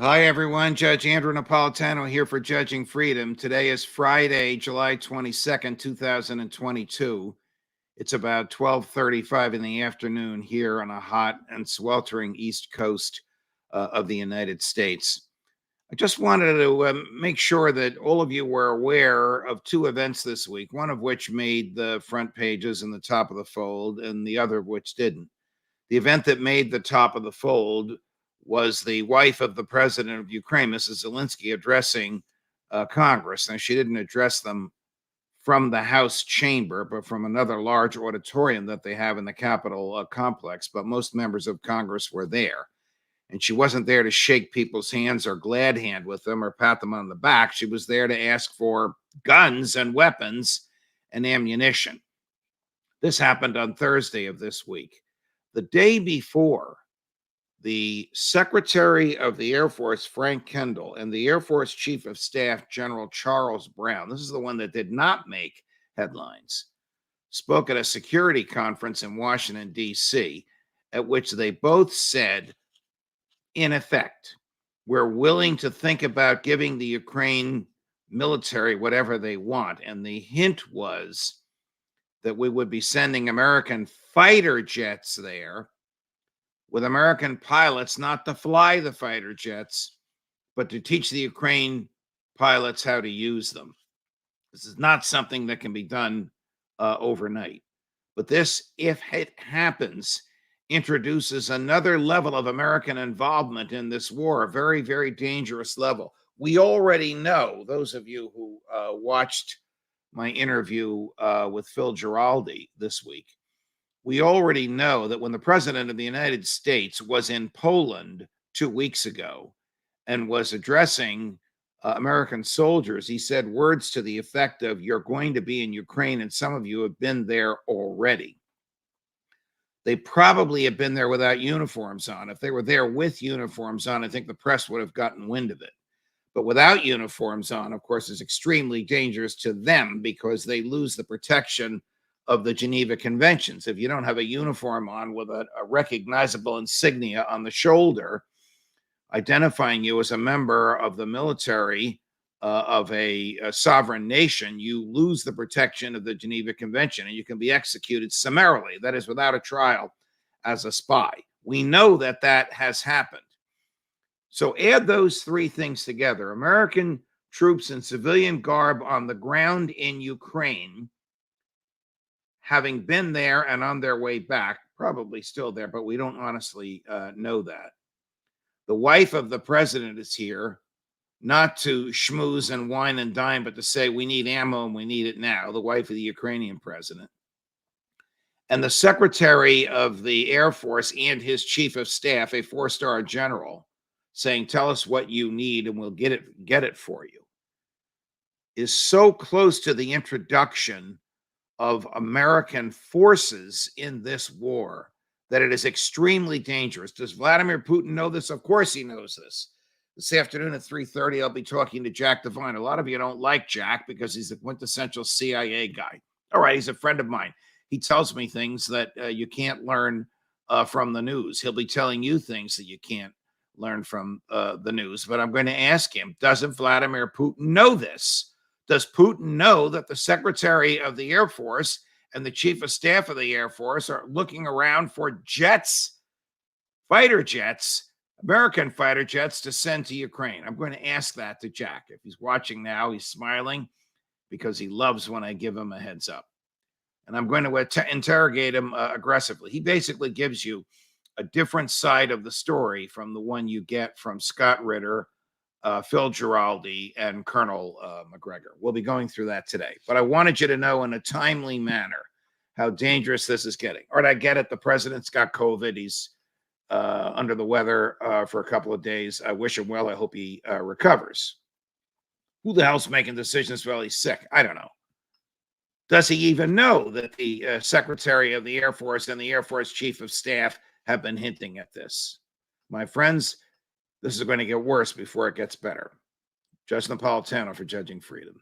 Hi, everyone. Judge Andrew Napolitano here for Judging Freedom. Today is Friday, July 22nd, 2022. It's about 12:35 in the afternoon here on a hot and sweltering east coast of the United States. I just wanted to make sure that all of you were aware of two events this week, one of which made the front pages and the top of the fold, and the other of which didn't. The event that made the top of the fold was the wife of the president of Ukraine, Mrs. Zelensky, addressing Congress. Now, she didn't address them from the House chamber, but from another large auditorium that they have in the Capitol complex. But most members of Congress were there. And she wasn't there to shake people's hands or glad hand with them or pat them on the back. She was there to ask for guns and weapons and ammunition. This happened on Thursday of this week. The day before, the Secretary of the Air Force, Frank Kendall, and the Air Force Chief of Staff, General Charles Brown, this is the one that did not make headlines, spoke at a security conference in Washington, D.C., at which they both said, in effect, we're willing to think about giving the Ukraine military whatever they want. And the hint was that we would be sending American fighter jets there with American pilots, not to fly the fighter jets, but to teach the Ukraine pilots how to use them. This is not something that can be done overnight. But this, if it happens, introduces another level of American involvement in this war, a very, very dangerous level. We already know, those of you who watched my interview with Phil Giraldi this week, we already know that when the president of the United States was in Poland 2 weeks ago and was addressing American soldiers, he said words to the effect of, "You're going to be in Ukraine, and some of you have been there already." They probably have been there without uniforms on. If they were there with uniforms on, I think the press would have gotten wind of it. But without uniforms on, of course, is extremely dangerous to them because they lose the protection of the Geneva Conventions. If you don't have a uniform on with a recognizable insignia on the shoulder, identifying you as a member of the military of a sovereign nation, you lose the protection of the Geneva Convention and you can be executed summarily, that is, without a trial, as a spy. We know that that has happened. So add those three things together: American troops in civilian garb on the ground in Ukraine, having been there and on their way back, probably still there, but we don't honestly know that. The wife of the president is here, not to schmooze and wine and dine, but to say we need ammo and we need it now, the wife of the Ukrainian president. And the Secretary of the Air Force and his chief of staff, a four-star general, saying, "Tell us what you need and we'll get it for you," is so close to the introduction of American forces in this war that it is extremely dangerous. Does Vladimir Putin know this? Of course he knows this. This afternoon at 3:30, I'll be talking to Jack Devine. A lot of you don't like Jack because he's a quintessential CIA guy. All right, he's a friend of mine. He tells me things that you can't learn from the news. He'll be telling you things that you can't learn from the news. But I'm going to ask him, doesn't Vladimir Putin know this? Does Putin know that the Secretary of the Air Force and the Chief of Staff of the Air Force are looking around for jets, fighter jets, American fighter jets to send to Ukraine? I'm going to ask that to Jack. If he's watching now, he's smiling because he loves when I give him a heads up. And I'm going to interrogate him aggressively. He basically gives you a different side of the story from the one you get from Scott Ritter, Phil Giraldi, and Colonel McGregor. We'll be going through that today. But I wanted you to know in a timely manner how dangerous this is getting. All right, I get it. The president's got COVID. He's under the weather for a couple of days. I wish him well. I hope he recovers. Who the hell's making decisions while he's sick? I don't know. Does he even know that the Secretary of the Air Force and the Air Force Chief of Staff have been hinting at this? My friends, this is going to get worse before it gets better. Judge Napolitano for Judging Freedom.